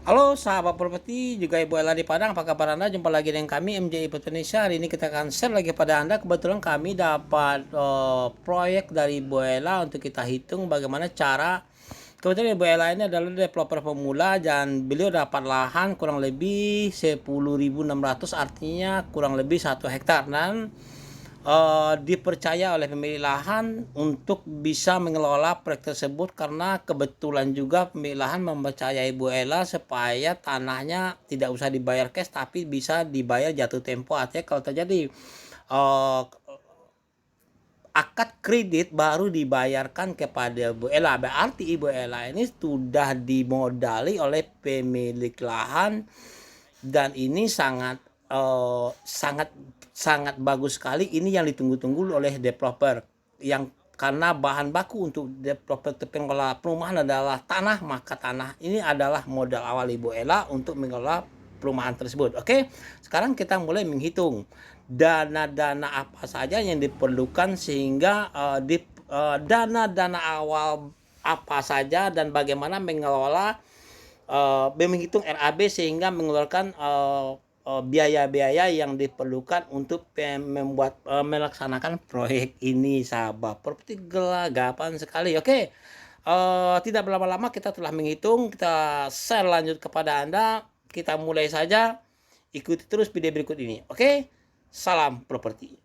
Halo sahabat properti, juga Ibu Ella di Padang, apa kabar Anda? Jumpa lagi dengan kami MJI Indonesia. Hari ini kita akan share lagi pada Anda. Kebetulan kami dapat proyek dari Ibu Ella untuk kita hitung bagaimana cara. Kebetulan Ibu Ella ini adalah developer pemula dan beliau dapat lahan kurang lebih 10.600, artinya kurang lebih 1 hektar, dan dipercaya oleh pemilik lahan untuk bisa mengelola proyek tersebut karena kebetulan juga pemilik lahan mempercayai Bu Ella supaya tanahnya tidak usah dibayar cash tapi bisa dibayar jatuh tempo. Artinya kalau terjadi uh, akad kredit baru dibayarkan kepada Bu Ella. Berarti Ibu Ella ini sudah dimodali oleh pemilik lahan, dan ini sangat sangat sangat bagus sekali. Ini yang ditunggu-tunggu oleh developer, yang karena bahan baku untuk developer pengelola perumahan adalah tanah, maka tanah ini adalah modal awal Ibu Ella untuk mengelola perumahan tersebut. Oke, sekarang kita mulai menghitung dana-dana apa saja yang diperlukan, sehingga dana-dana awal apa saja dan bagaimana mengelola, menghitung RAB sehingga mengeluarkan biaya-biaya yang diperlukan untuk melaksanakan proyek ini. Sahabat properti gelagapan sekali. Oke, tidak berlama-lama kita telah menghitung, kita share lanjut kepada Anda. Kita mulai saja, ikuti terus video berikut ini. Oke, salam properti.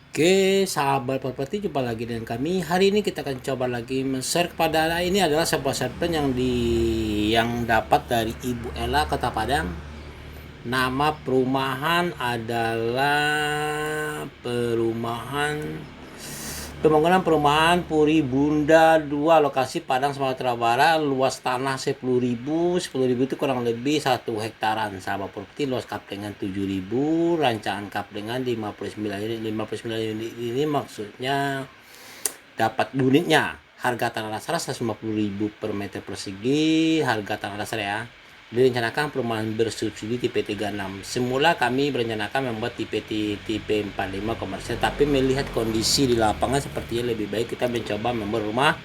Oke, sahabat properti, jumpa lagi dengan kami. Hari ini kita akan coba lagi men-share kepada Anda. Ini adalah sebuah share plan yang dapat dari Ibu Ella Kota Padang. Nama perumahan adalah pembangunan perumahan Puri Bunda 2, lokasi Padang, Sumatera Barat. Luas tanah 10.000 itu kurang lebih 1 hektaran. Sahabat properti, luas kap dengan 7.000, rancangan kap dengan 59 unit. Ini maksudnya dapat unitnya. Harga tanah dasar 150.000 per meter persegi, harga tanah dasar ya. Direncanakan perumahan bersubsidi tipe 36. Semula kami berencanakan membuat tipe 45 komersial, tapi melihat kondisi di lapangan sepertinya lebih baik kita mencoba membuat rumah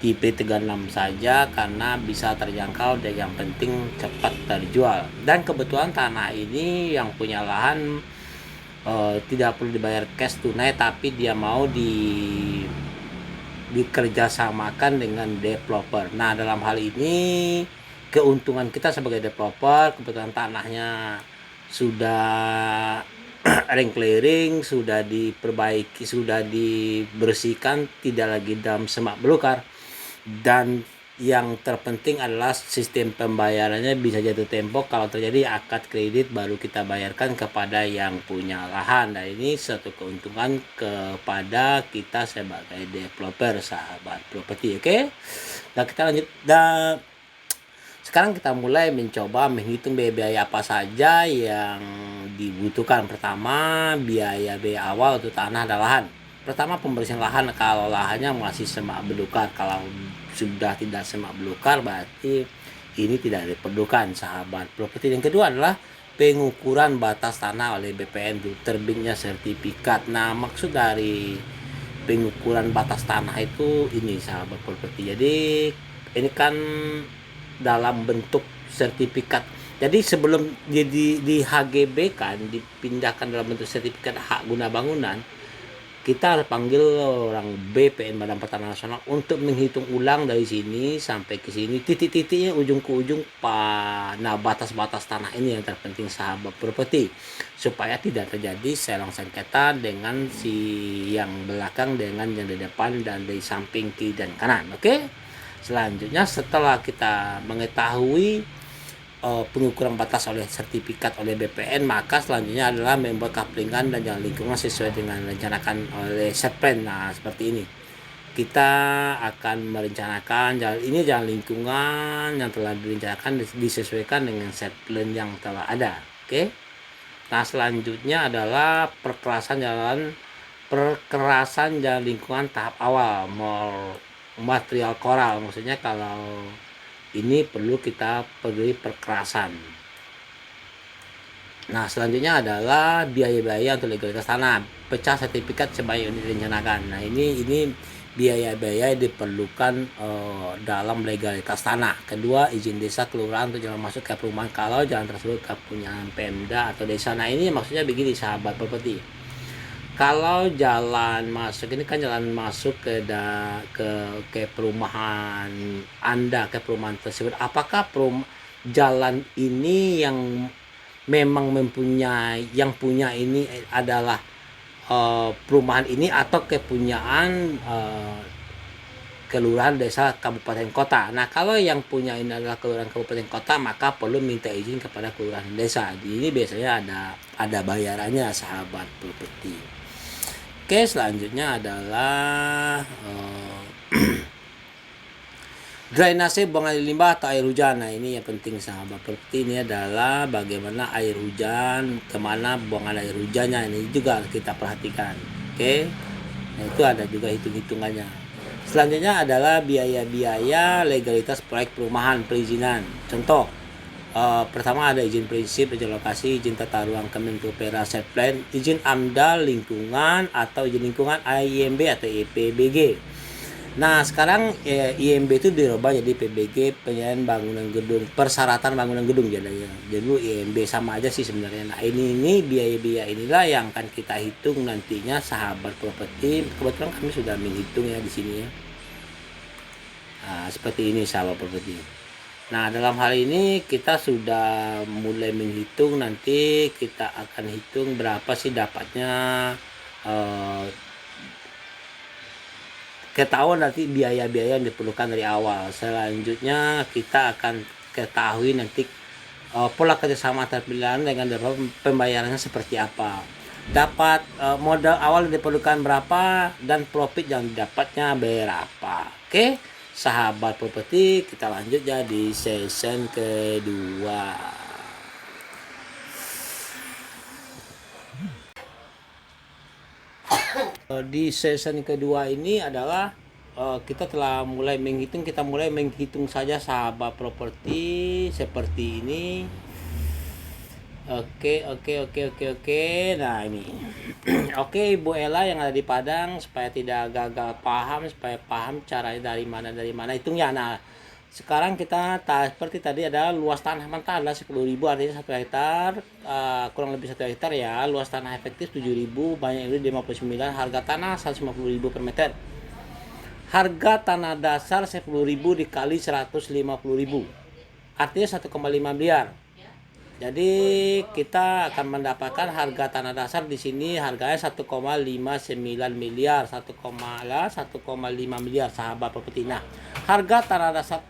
tipe 36 saja karena bisa terjangkau dan yang penting cepat terjual. Dan kebetulan tanah ini yang punya lahan tidak perlu dibayar cash tunai, tapi dia mau dikerjasamakan dengan developer. Nah, dalam hal ini keuntungan kita sebagai developer, kebetulan tanahnya sudah ring clearing, sudah diperbaiki, sudah dibersihkan, tidak lagi dalam semak belukar, dan yang terpenting adalah sistem pembayarannya bisa jatuh tempo. Kalau terjadi akad kredit baru kita bayarkan kepada yang punya lahan. Dan ini satu keuntungan kepada kita sebagai developer, sahabat properti. Oke, nah kita lanjut. Sekarang kita mulai mencoba menghitung biaya-biaya apa saja yang dibutuhkan. Pertama, biaya awal untuk tanah dan lahan. Pertama, pembersihan lahan kalau lahannya masih semak belukar. Kalau sudah tidak semak belukar berarti ini tidak diperlukan, sahabat properti. Yang kedua adalah pengukuran batas tanah oleh BPN, terbitnya sertifikat. Nah, maksud dari pengukuran batas tanah itu ini, sahabat properti. Jadi ini kan dalam bentuk sertifikat. Jadi sebelum di HGB kan dipindahkan dalam bentuk sertifikat hak guna bangunan, kita harus panggil orang BPN, Badan Pertanahan Nasional, untuk menghitung ulang dari sini sampai ke sini, titik-titiknya ujung ke ujung. Nah, batas-batas tanah ini yang terpenting, sahabat properti, supaya tidak terjadi selang sengketa dengan si yang belakang dengan yang di depan dan di samping kiri dan kanan. Oke, selanjutnya setelah kita mengetahui pengukuran batas oleh sertifikat oleh BPN, maka selanjutnya adalah membuat kaplingan dan jalan lingkungan sesuai dengan rencanakan oleh set plan. Nah, seperti ini kita akan merencanakan jalan lingkungan yang telah direncanakan disesuaikan dengan set plan yang telah ada. Oke, nah selanjutnya adalah perkerasan jalan lingkungan tahap awal, material koral. Maksudnya kalau ini perlu kita beri perkerasan. Nah, selanjutnya adalah biaya-biaya untuk legalitas tanah, pecah sertifikat sebanyak unit direncanakan. Nah, ini biaya-biaya diperlukan dalam legalitas tanah. Kedua, izin desa kelurahan untuk jalan masuk ke perumahan kalau jalan tersebut kepunyaan Pemda atau desa. Nah ini maksudnya begini sahabat properti. Kalau jalan masuk ini kan jalan masuk ke perumahan Anda, ke perumahan tersebut. Apakah jalan ini yang memang yang punya ini adalah perumahan ini atau kepunyaan kelurahan, desa, kabupaten, kota. Nah kalau yang punya ini adalah kelurahan, kabupaten, kota, maka perlu minta izin kepada kelurahan, desa. Ini biasanya ada bayarannya sahabat properti. Oke, selanjutnya adalah drainase buangan limbah atau air hujan. Nah ini yang penting sahabat properti, ini adalah bagaimana air hujan, kemana buangan air hujannya, ini juga kita perhatikan. Oke, nah itu ada juga hitung-hitungannya. Selanjutnya adalah biaya-biaya legalitas proyek perumahan perizinan. Contoh, pertama ada izin prinsip, izin lokasi, izin tata ruang Kemenpora, set plan, izin AMDAL lingkungan atau izin lingkungan IMB atau IPBG. Nah sekarang IMB itu dirubah jadi PBG, penyediaan bangunan gedung, persyaratan bangunan gedung jadinya. Jadi dulu IMB sama aja sih sebenarnya. Nah ini biaya-biaya inilah yang akan kita hitung nantinya sahabat properti. Kebetulan kami sudah menghitung ya di sini ya. Nah, seperti ini sahabat properti. Nah dalam hal ini kita sudah mulai menghitung, nanti kita akan hitung berapa sih dapatnya, ketahuan nanti biaya-biaya yang diperlukan dari awal. Selanjutnya kita akan ketahui nanti pola kerjasama antar pilihan dengan pembayarannya seperti apa, dapat modal awal yang diperlukan berapa, dan profit yang didapatnya berapa. Oke sahabat properti, kita lanjut ya di season kedua. Di season kedua ini adalah kita telah mulai menghitung, saja sahabat properti seperti ini. Oke. Nah ini oke Ibu Ella yang ada di Padang, supaya tidak gagal paham, supaya paham caranya dari mana hitungnya. Nah sekarang kita seperti tadi ada luas tanah mentah adalah 10.000, artinya 1 hektar, kurang lebih 1 hektar ya. Luas tanah efektif 7.000, banyak itu 59, harga tanah 150.000 per meter. Harga tanah dasar 10.000 dikali 150.000, artinya 1,5 miliar. Jadi kita akan mendapatkan harga tanah dasar di sini harganya 1,59 miliar, 1,5 miliar sahabat properti. Nah, harga tanah dasar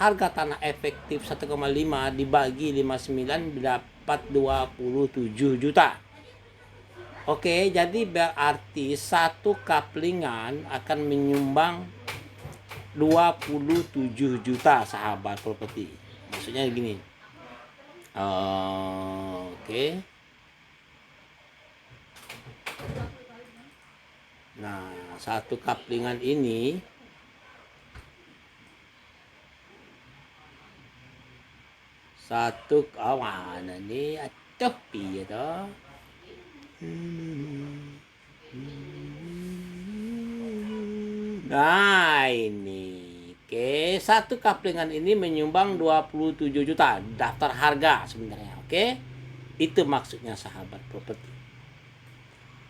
harga tanah efektif 1,5 dibagi 59 dapat 27 juta. Oke, jadi berarti satu kaplingan akan menyumbang 27 juta sahabat properti. Maksudnya gini. Oke. Nah, satu kaplingan ini mana nih? Atuh piye toh? Nah, ini. Oke, satu kaplingan ini menyumbang 27 juta daftar harga sebenarnya. Oke, itu maksudnya sahabat properti.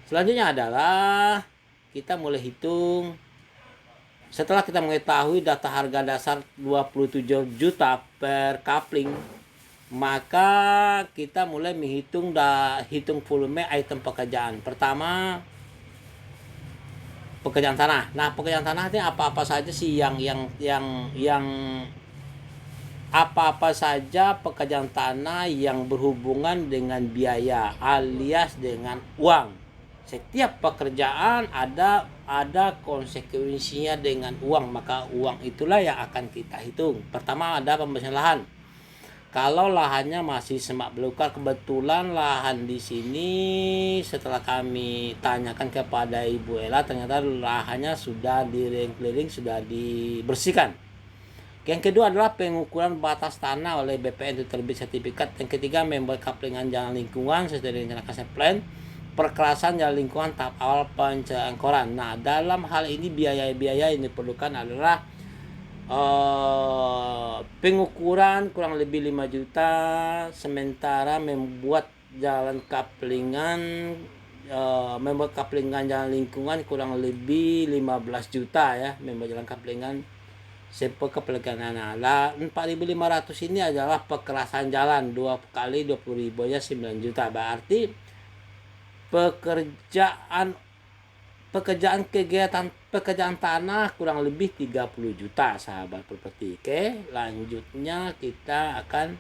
Selanjutnya adalah kita mulai hitung. Setelah kita mengetahui data harga dasar 27 juta per kapling, maka kita mulai menghitung hitung volume item pekerjaan. Pertama, pekerjaan tanah. Nah, pekerjaan tanah ini apa-apa saja sih yang apa-apa saja pekerjaan tanah yang berhubungan dengan biaya alias dengan uang. Setiap pekerjaan ada konsekuensinya dengan uang, maka uang itulah yang akan kita hitung. Pertama ada pembersihan lahan. Kalau lahannya masih semak belukar, kebetulan lahan di sini setelah kami tanyakan kepada Ibu Ella, ternyata lahannya sudah keliling sudah dibersihkan. Yang kedua adalah pengukuran batas tanah oleh BPN untuk terbit sertifikat. Yang ketiga membuat kaplingan jalan lingkungan sesuai dengan rencana plan. perkerasan jalan lingkungan tahap awal pencengkoran. Nah, dalam hal ini biaya-biaya yang diperlukan adalah pengukuran kurang lebih 5 juta, sementara membuat jalan kaplingan jalan lingkungan kurang lebih 15 juta ya, membuat jalan kaplingan sampel kaplingan. Nah, 4.500 ini adalah perkerasan jalan 2 kali 20.000 ya 9 juta. Berarti pekerjaan tanah kurang lebih 30 juta sahabat properti. Oke, lanjutnya kita akan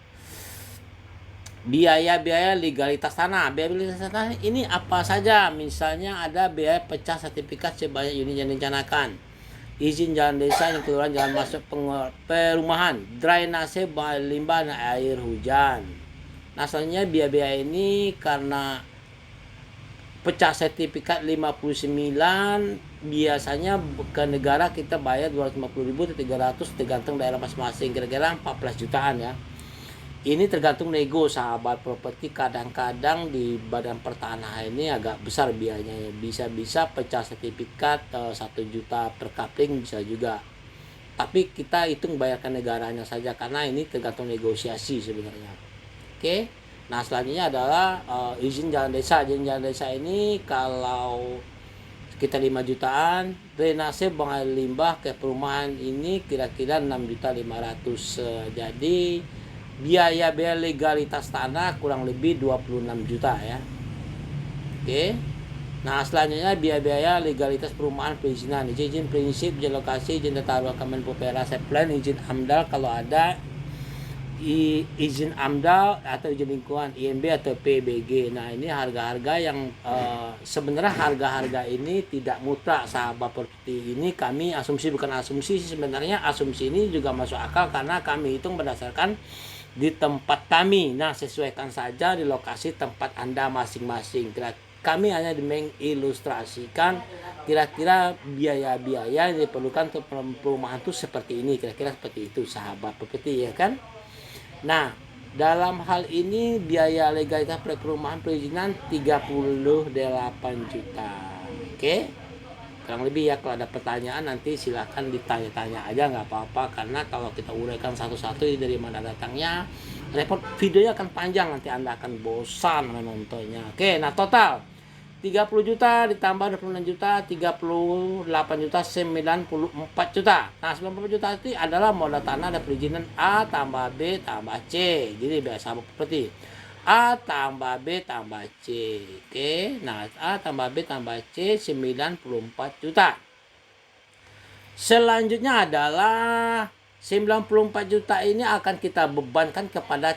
biaya-biaya legalitas tanah. Biaya legalitas tanah ini apa saja? Misalnya ada biaya pecah sertifikat sebanyak unit yang direncanakan, izin jalan desa yang keluaran jalan masuk perumahan, drainase, limbah dan air hujan. Nah, selanjutnya biaya-biaya ini karena pecah sertifikat 59 biasanya ke negara kita bayar 250.000 atau 300 tergantung daerah masing-masing, kira-kira 14 jutaan ya. Ini tergantung nego sahabat properti. Kadang-kadang di badan pertanahan ini agak besar biayanya, bisa-bisa pecah sertifikat 1 juta per kapling bisa juga, tapi kita hitung bayarkan negaranya saja karena ini tergantung negosiasi sebenarnya. Oke. Nah, selanjutnya adalah izin jalan desa. Izin jalan desa ini kalau kita 5 jutaan, drainase, buang air limbah ke perumahan ini kira-kira 6.500.000. Jadi biaya legalitas tanah kurang lebih 26 juta ya. Oke. Nah, selanjutnya biaya legalitas perumahan, perizinan, izin prinsip, izin lokasi, izin tata ruang Kemenpo PRA, plan, izin AMDAL kalau ada, izin AMDAL atau izin lingkungan, IMB atau PBG. Nah, ini harga-harga yang sebenarnya harga-harga ini tidak mutlak sahabat properti. Ini kami asumsi, bukan asumsi, sebenarnya asumsi ini juga masuk akal karena kami hitung berdasarkan di tempat kami. Nah, sesuaikan saja di lokasi tempat Anda masing-masing. Kami hanya mengilustrasikan kira-kira biaya-biaya yang diperlukan untuk perumahan itu seperti ini, kira-kira seperti itu sahabat properti ya kan. Nah, dalam hal ini biaya legalitas perumahan perizinan 38 juta. Oke. Kurang lebih ya. Kalau ada pertanyaan nanti silahkan ditanya-tanya aja, nggak apa-apa, karena kalau kita uraikan satu-satu dari mana datangnya, repot, videonya akan panjang, nanti Anda akan bosan menontonnya. Oke, nah total 30 juta ditambah 26 juta, 38 juta, 94 juta. Nah, 94 juta itu adalah modal tanah dan perizinan A tambah B tambah C. Jadi biasa seperti A tambah B tambah C. Oke, nah A tambah B tambah C 94 juta. Selanjutnya adalah 94 juta ini akan kita bebankan kepada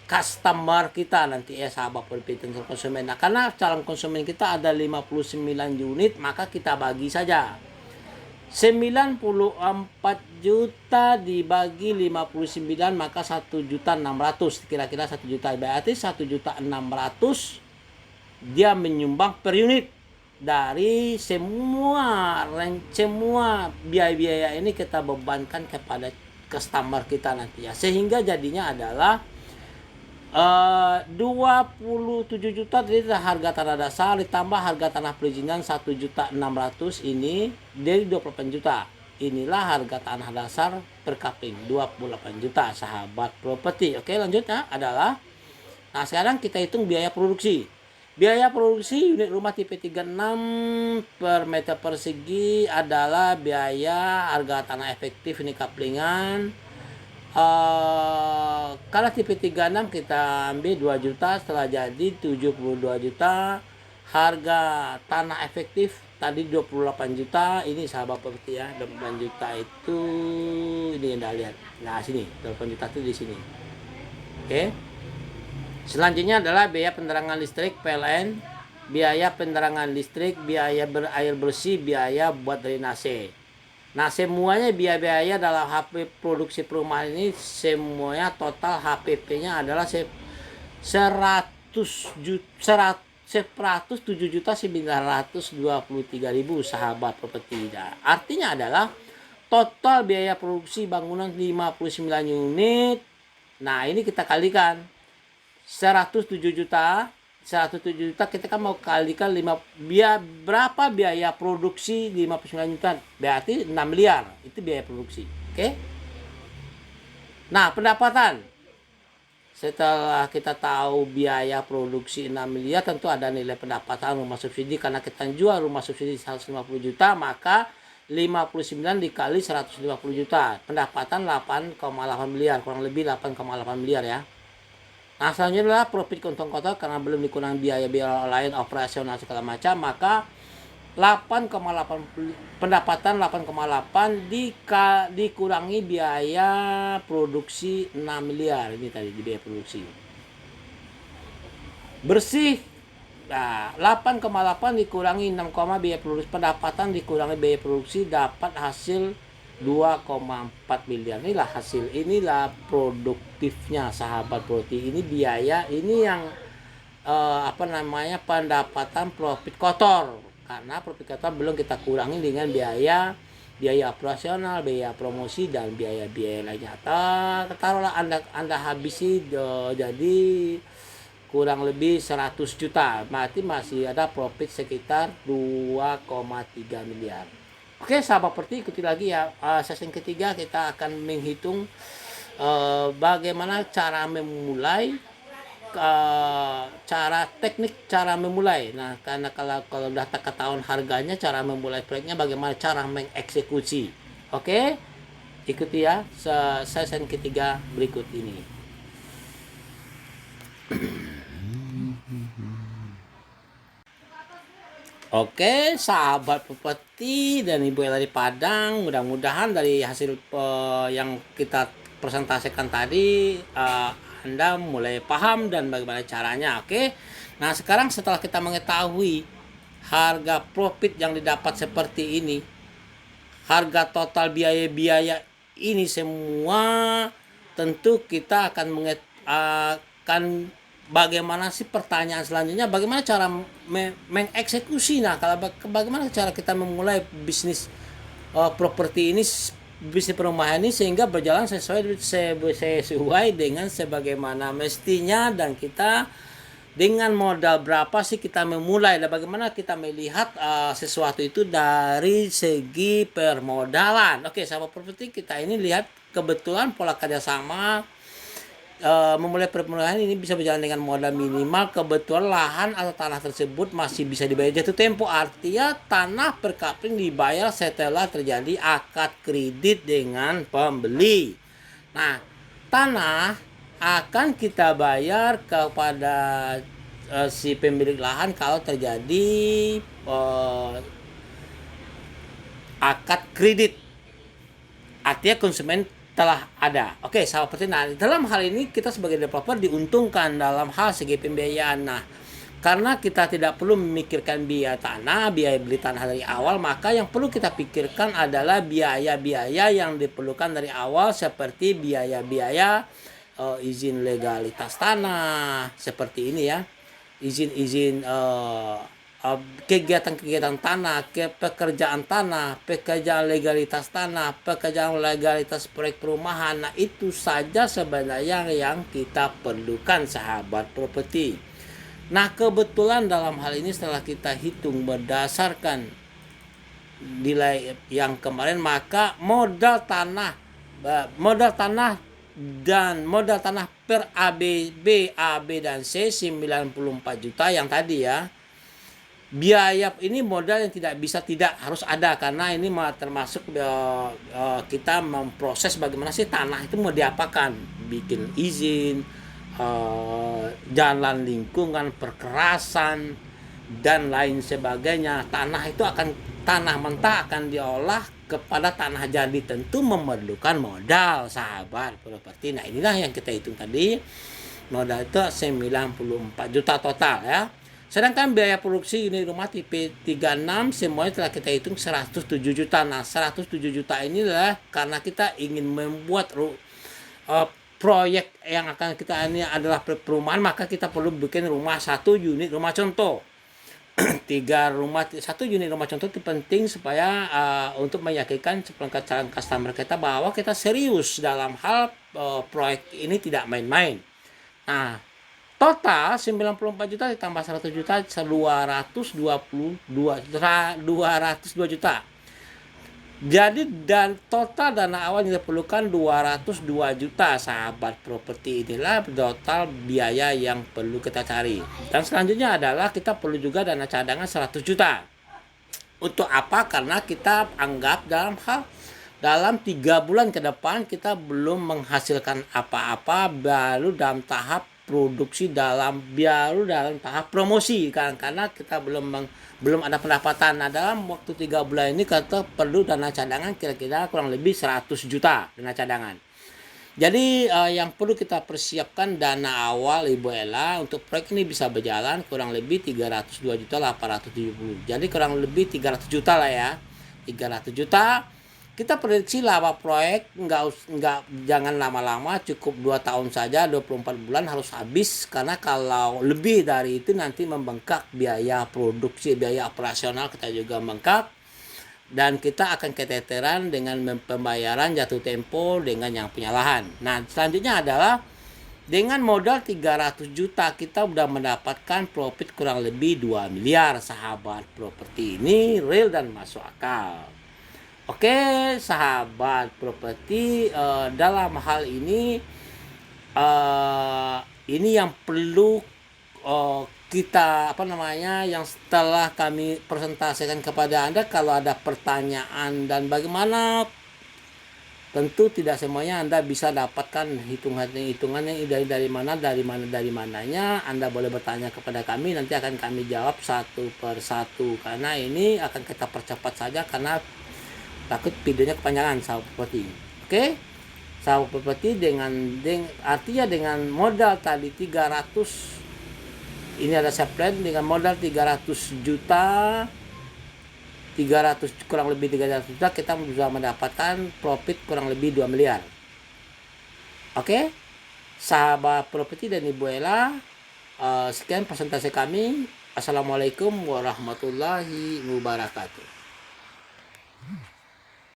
customer kita nanti ya sahabat properti konsumen. Nah, karena calon konsumen kita ada 59 unit, maka kita bagi saja 94 juta dibagi 59, maka 1.600.000, kira-kira 1 juta, berarti 1.600.000 dia menyumbang per unit. Dari semua biaya-biaya ini kita bebankan kepada customer kita nanti ya, sehingga jadinya adalah 27 juta dari harga tanah dasar ditambah harga tanah perizinan 1.600.000 ini dari 28 juta. Inilah harga tanah dasar per kapling 28 juta sahabat properti. Oke, lanjutnya adalah, nah sekarang kita hitung biaya produksi. Biaya produksi unit rumah tipe 36 per meter persegi adalah biaya harga tanah efektif ini kaplingan. Kalau tipe 36 kita ambil 2 juta, setelah jadi 72 juta. Harga tanah efektif tadi 28 juta. Ini sahabat properti ya, 28 juta itu ini Anda lihat. Nah, sini 28 juta itu di sini. Oke. Selanjutnya adalah biaya penerangan listrik PLN, biaya penerangan listrik, biaya air bersih, biaya buat drainase. Nah, semuanya biaya-biaya dalam HP produksi perumahan ini semuanya total HPP-nya adalah 107.923.000 sahabat properti. Artinya adalah total biaya produksi bangunan 59 unit. Nah, ini kita kalikan 107 juta 107 juta, kita kan mau kalikan berapa biaya produksi 59 juta, berarti 6 miliar itu biaya produksi. Oke. Nah, pendapatan, setelah kita tahu biaya produksi 6 miliar, tentu ada nilai pendapatan rumah subsidi. Karena kita jual rumah subsidi 150 juta, maka 59 dikali 150 juta, pendapatan 8,8 miliar, kurang lebih 8,8 miliar ya. Nah, selanjutnya adalah profit keuntungan kotor, karena belum dikurangi biaya-biaya lain operasional segala macam, maka 8,8 pendapatan 8,8 dikurangi biaya produksi 6 miliar. Ini tadi di biaya produksi bersih. Nah, 8,8 dikurangi 6, biaya produksi, pendapatan dikurangi biaya produksi, dapat hasil 2,4 miliar. Inilah hasil, inilah produktifnya sahabat Proti. Ini biaya, ini yang pendapatan profit kotor. Karena profit kotor belum kita kurangi dengan biaya operasional, biaya promosi, dan biaya lainnya. Taruhlah Anda habisi jadi kurang lebih 100 juta, berarti masih ada profit sekitar 2,3 miliar. Oke sahabat Proti, ikuti lagi ya. Sesi ketiga kita akan menghitung bagaimana cara memulai, teknik cara memulai. Nah, karena kalau udah ketahuan harganya, cara memulai proyeknya, bagaimana cara mengeksekusi. Oke, ikuti ya sesi ketiga berikut ini. Oke, sahabat Pepeti dan Ibu Ella di Padang, mudah-mudahan dari hasil yang kita presentasikan tadi Anda mulai paham dan bagaimana caranya. Oke. Nah, sekarang setelah kita mengetahui harga profit yang didapat seperti ini, harga total biaya-biaya ini semua, tentu kita akan bagaimana sih pertanyaan selanjutnya, bagaimana cara mengeksekusi. Nah, kalau bagaimana cara kita memulai bisnis properti ini, bisnis perumahan ini, sehingga berjalan sesuai dengan sebagaimana mestinya, dan kita dengan modal berapa sih kita memulai, dan bagaimana kita melihat sesuatu itu dari segi permodalan. Oke, sahabat properti, kita ini lihat kebetulan pola kerjasama memulai permulaan ini bisa berjalan dengan modal minimal. Kebetulan lahan atau tanah tersebut masih bisa dibayar jatuh tempo, artinya tanah per kapling dibayar setelah terjadi akad kredit dengan pembeli. Nah, tanah akan kita bayar kepada si pemilik lahan kalau terjadi akad kredit, artinya konsumen telah ada. Oke, sahabat Proti. Nah, dalam hal ini kita sebagai developer diuntungkan dalam hal segi pembiayaan. Nah, karena kita tidak perlu memikirkan biaya tanah, biaya beli tanah dari awal, maka yang perlu kita pikirkan adalah biaya-biaya yang diperlukan dari awal, seperti biaya-biaya izin legalitas tanah, seperti ini ya. Izin kegiatan-kegiatan tanah, pekerjaan tanah, pekerjaan legalitas tanah, pekerjaan legalitas proyek perumahan. Nah, itu saja sebenarnya yang kita perlukan sahabat properti. Nah, kebetulan dalam hal ini setelah kita hitung berdasarkan nilai yang kemarin, maka modal tanah dan modal tanah per AB, dan C 94 juta yang tadi ya. Biaya ini modal yang tidak harus ada, karena ini termasuk kita memproses bagaimana sih tanah itu mau diapakan, bikin izin, jalan lingkungan, perkerasan, dan lain sebagainya. Tanah mentah akan diolah kepada tanah jadi, tentu memerlukan modal sahabat properti. Nah, inilah yang kita hitung tadi, modal itu 94 juta total ya. Sedangkan biaya produksi unit rumah tipe 36 semuanya telah kita hitung 107 juta. Nah, 107 juta inilah karena kita ingin membuat proyek yang akan kita ini adalah perumahan, maka kita perlu bikin satu unit rumah contoh. 1 unit rumah contoh itu penting supaya untuk meyakinkan calon customer kita bahwa kita serius dalam hal proyek ini, tidak main-main. Nah, Total 94 juta ditambah 100 juta 202 juta. Jadi dan total dana awal yang diperlukan 202 juta. Sahabat properti, inilah total biaya yang perlu kita cari. Dan selanjutnya adalah kita perlu juga dana cadangan 100 juta. Untuk apa? Karena kita anggap dalam 3 bulan ke depan kita belum menghasilkan apa-apa, baru dalam tahap produksi, baru dalam tahap promosi kan, karena kita belum ada pendapatan. Nah, dalam waktu 3 bulan ini kita perlu dana cadangan kira-kira kurang lebih 100 juta dana cadangan. Jadi yang perlu kita persiapkan dana awal Ibu Ella untuk proyek ini bisa berjalan kurang lebih 302.870. Jadi kurang lebih 300 juta lah ya. 300 juta. Kita prediksi lama proyek jangan lama-lama, cukup 2 tahun saja, 24 bulan harus habis, karena kalau lebih dari itu nanti membengkak biaya produksi, biaya operasional kita juga membengkak, dan kita akan keteteran dengan pembayaran jatuh tempo dengan yang punya lahan. Nah, selanjutnya adalah dengan modal 300 juta kita udah mendapatkan profit kurang lebih 2 miliar. Sahabat properti, ini real dan masuk akal. Oke, sahabat properti, dalam hal ini yang perlu kita yang setelah kami presentasikan kepada Anda. Kalau ada pertanyaan dan bagaimana, tentu tidak semuanya Anda bisa dapatkan hitungannya dari mananya. Anda boleh bertanya kepada kami, nanti akan kami jawab satu persatu, karena ini akan kita percepat saja karena takut videonya kepanjangan, sahabat properti. Oke, sahabat properti, artinya dengan modal tadi 300, ini ada subplan dengan modal 300 juta, kurang lebih 300 juta, kita bisa mendapatkan profit kurang lebih 2 miliar. Oke, sahabat properti dan Ibu Ella, sekian presentasi kami. Assalamualaikum warahmatullahi wabarakatuh.